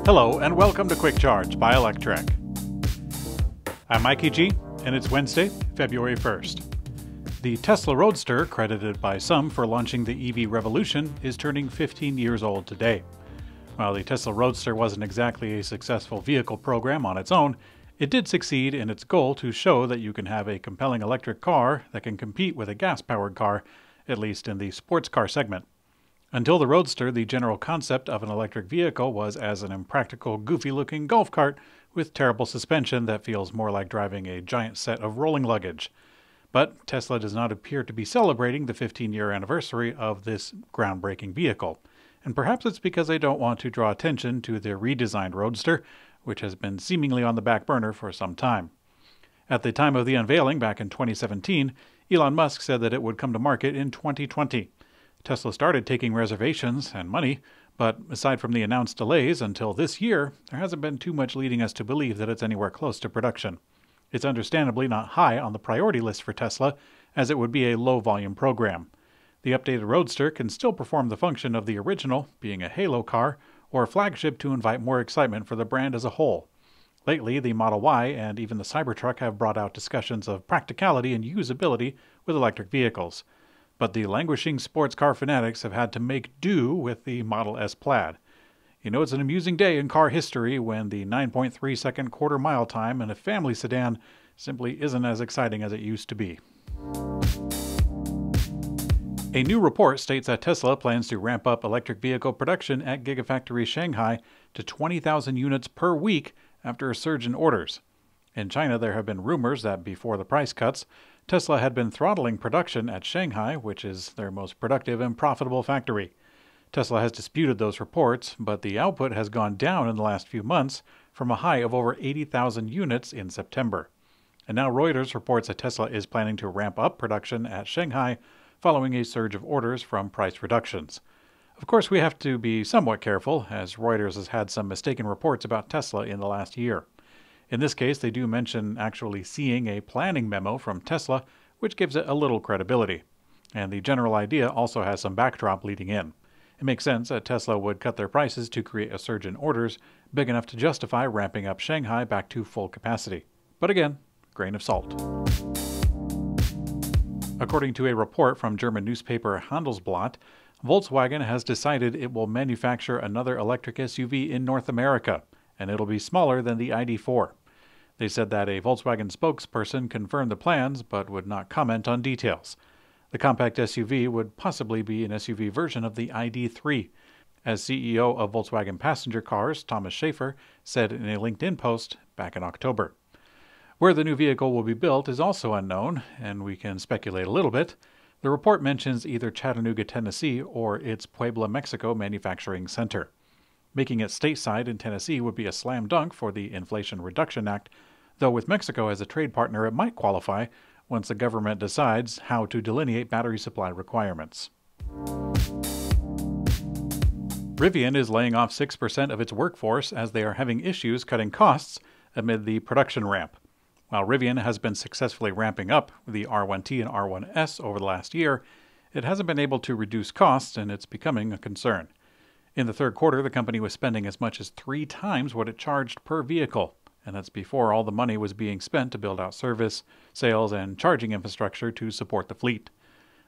Hello and welcome to Quick Charge by Electrek. I'm Mikey G, and it's Wednesday, February 1st. The Tesla Roadster, credited by some for launching the EV revolution, is turning 15 years old today. While the Tesla Roadster wasn't exactly a successful vehicle program on its own, it did succeed in its goal to show that you can have a compelling electric car that can compete with a gas-powered car, at least in the sports car segment. Until the Roadster, the general concept of an electric vehicle was as an impractical, goofy-looking golf cart with terrible suspension that feels more like driving a giant set of rolling luggage. But Tesla does not appear to be celebrating the 15-year anniversary of this groundbreaking vehicle. And perhaps it's because they don't want to draw attention to their redesigned Roadster, which has been seemingly on the back burner for some time. At the time of the unveiling back in 2017, Elon Musk said that it would come to market in 2020. Tesla started taking reservations and money, but aside from the announced delays until this year, there hasn't been too much leading us to believe that it's anywhere close to production. It's understandably not high on the priority list for Tesla, as it would be a low-volume program. The updated Roadster can still perform the function of the original, being a halo car, or a flagship to invite more excitement for the brand as a whole. Lately, the Model Y and even the Cybertruck have brought out discussions of practicality and usability with electric vehicles. But the languishing sports car fanatics have had to make do with the Model S Plaid. You know, it's an amusing day in car history when the 9.3-second quarter-mile time in a family sedan simply isn't as exciting as it used to be. A new report states that Tesla plans to ramp up electric vehicle production at Gigafactory Shanghai to 20,000 units per week after a surge in orders. In China, there have been rumors that before the price cuts, Tesla had been throttling production at Shanghai, which is their most productive and profitable factory. Tesla has disputed those reports, but the output has gone down in the last few months from a high of over 80,000 units in September. And now Reuters reports that Tesla is planning to ramp up production at Shanghai following a surge of orders from price reductions. Of course, we have to be somewhat careful, as Reuters has had some mistaken reports about Tesla in the last year. In this case, they do mention actually seeing a planning memo from Tesla, which gives it a little credibility. And the general idea also has some backdrop leading in. It makes sense that Tesla would cut their prices to create a surge in orders big enough to justify ramping up Shanghai back to full capacity. But again, grain of salt. According to a report from German newspaper Handelsblatt, Volkswagen has decided it will manufacture another electric SUV in North America, and it'll be smaller than the ID.4. They said that a Volkswagen spokesperson confirmed the plans but would not comment on details. The compact SUV would possibly be an SUV version of the ID.3, as CEO of Volkswagen Passenger Cars, Thomas Schaefer, said in a LinkedIn post back in October. Where the new vehicle will be built is also unknown, and we can speculate a little bit. The report mentions either Chattanooga, Tennessee, or its Puebla, Mexico manufacturing center. Making it stateside in Tennessee would be a slam dunk for the Inflation Reduction Act, though with Mexico as a trade partner it might qualify once the government decides how to delineate battery supply requirements. Rivian is laying off 6% of its workforce as they are having issues cutting costs amid the production ramp. While Rivian has been successfully ramping up the R1T and R1S over the last year, it hasn't been able to reduce costs, and it's becoming a concern. In the third quarter, the company was spending as much as 3 times what it charged per vehicle, and that's before all the money was being spent to build out service, sales, and charging infrastructure to support the fleet.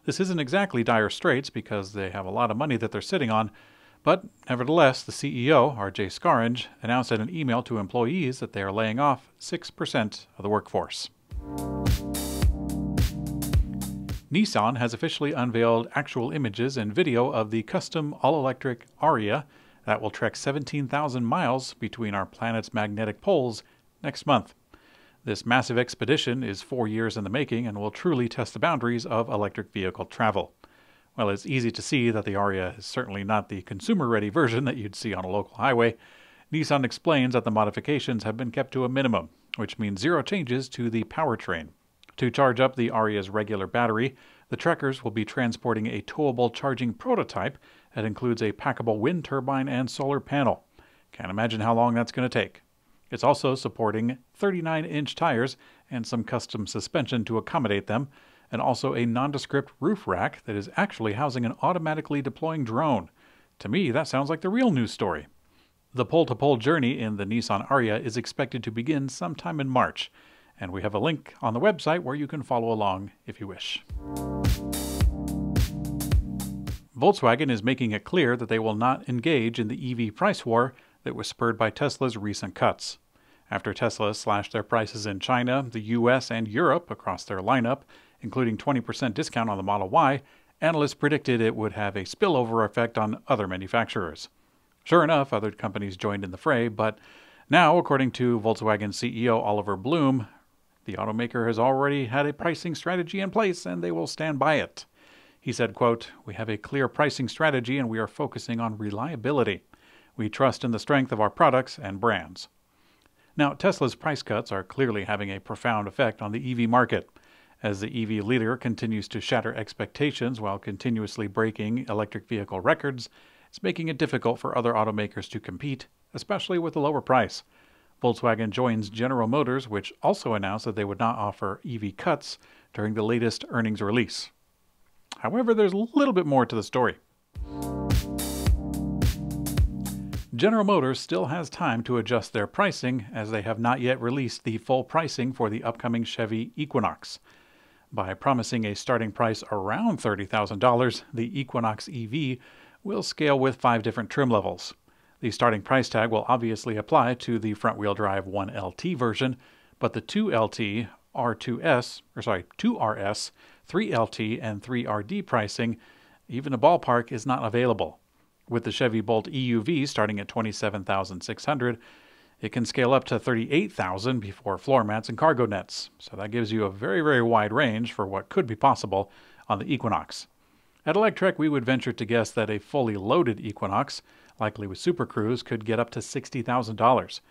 This isn't exactly dire straits because they have a lot of money that they're sitting on, but nevertheless, the CEO, R.J. Scaringe, announced in an email to employees that they are laying off 6% of the workforce. Nissan has officially unveiled actual images and video of the custom all-electric Ariya that will trek 17,000 miles between our planet's magnetic poles next month. This massive expedition is 4 years in the making and will truly test the boundaries of electric vehicle travel. While it's easy to see that the Ariya is certainly not the consumer-ready version that you'd see on a local highway, Nissan explains that the modifications have been kept to a minimum, which means 0 changes to the powertrain. To charge up the Ariya's regular battery, the trekkers will be transporting a towable charging prototype that includes a packable wind turbine and solar panel. Can't imagine how long that's going to take. It's also supporting 39-inch tires and some custom suspension to accommodate them, and also a nondescript roof rack that is actually housing an automatically deploying drone. To me, that sounds like the real news story. The pole-to-pole journey in the Nissan Ariya is expected to begin sometime in March, and we have a link on the website where you can follow along if you wish. Volkswagen is making it clear that they will not engage in the EV price war that was spurred by Tesla's recent cuts. After Tesla slashed their prices in China, the US, and Europe across their lineup, including 20% discount on the Model Y, analysts predicted it would have a spillover effect on other manufacturers. Sure enough, other companies joined in the fray, but now, according to Volkswagen CEO Oliver Blume, the automaker has already had a pricing strategy in place and they will stand by it. He said, quote, "We have a clear pricing strategy and we are focusing on reliability. We trust in the strength of our products and brands." Now, Tesla's price cuts are clearly having a profound effect on the EV market, as the EV leader continues to shatter expectations while continuously breaking electric vehicle records. It's making it difficult for other automakers to compete, especially with a lower price. Volkswagen joins General Motors, which also announced that they would not offer EV cuts during the latest earnings release. However, there's a little bit more to the story. General Motors still has time to adjust their pricing, as they have not yet released the full pricing for the upcoming Chevy Equinox. By promising a starting price around $30,000, the Equinox EV will scale with 5 different trim levels. The starting price tag will obviously apply to the front-wheel drive 1LT version, but the 2LT, 2RS, 3LT, and 3RD pricing, even a ballpark, is not available. With the Chevy Bolt EUV starting at $27,600, it can scale up to $38,000 before floor mats and cargo nets. So that gives you a very, very wide range for what could be possible on the Equinox. At Electrek, we would venture to guess that a fully loaded Equinox, likely with Super Cruise, could get up to $60,000.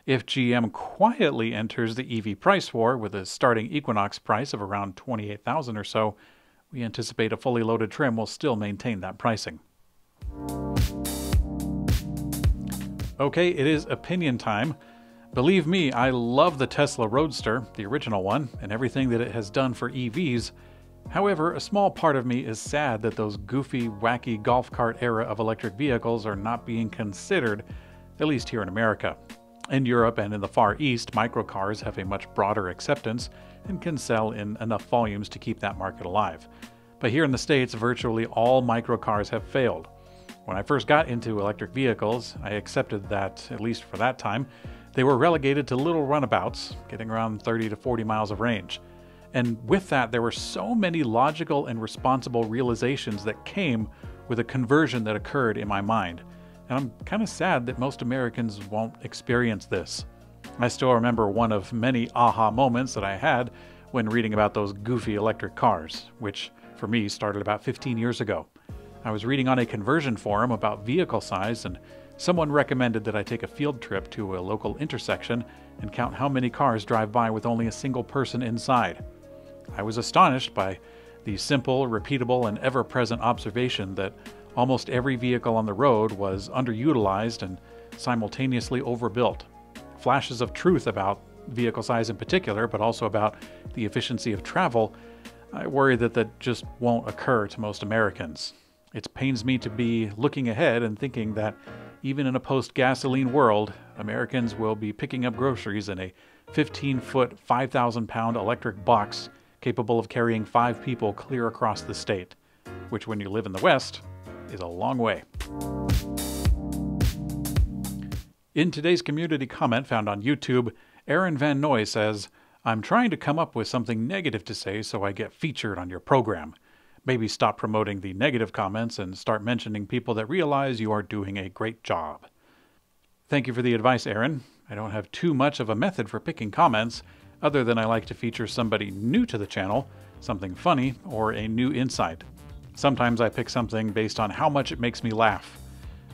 If GM quietly enters the EV price war with a starting Equinox price of around $28,000 or so, we anticipate a fully loaded trim will still maintain that pricing. Okay, it is opinion time. Believe me, I love the Tesla Roadster, the original one, and everything that it has done for EVs. However, a small part of me is sad that those goofy, wacky golf cart era of electric vehicles are not being considered, at least here in America. In Europe and in the Far East, microcars have a much broader acceptance and can sell in enough volumes to keep that market alive. But here in the States, virtually all microcars have failed. When I first got into electric vehicles, I accepted that, at least for that time, they were relegated to little runabouts, getting around 30 to 40 miles of range. And with that, there were so many logical and responsible realizations that came with a conversion that occurred in my mind. And I'm kind of sad that most Americans won't experience this. I still remember one of many aha moments that I had when reading about those goofy electric cars, which for me started about 15 years ago. I was reading on a conversion forum about vehicle size, and someone recommended that I take a field trip to a local intersection and count how many cars drive by with only a single person inside. I was astonished by the simple, repeatable, and ever-present observation that almost every vehicle on the road was underutilized and simultaneously overbuilt. Flashes of truth about vehicle size in particular, but also about the efficiency of travel, I worry that that just won't occur to most Americans. It pains me to be looking ahead and thinking that even in a post-gasoline world, Americans will be picking up groceries in a 15-foot, 5,000-pound electric box capable of carrying 5 people clear across the state, which when you live in the West is a long way. In today's community comment found on YouTube, Aaron Van Noy says, "I'm trying to come up with something negative to say so I get featured on your program. Maybe stop promoting the negative comments and start mentioning people that realize you are doing a great job." Thank you for the advice, Aaron. I don't have too much of a method for picking comments, other than I like to feature somebody new to the channel, something funny, or a new insight. Sometimes I pick something based on how much it makes me laugh.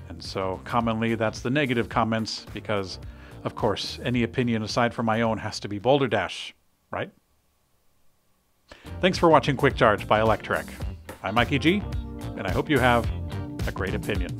And so commonly that's the negative comments because, of course, any opinion aside from my own has to be Boulder Dash, right? Thanks for watching Quick Charge by Electrek. I'm Mikey G, and I hope you have a great opinion.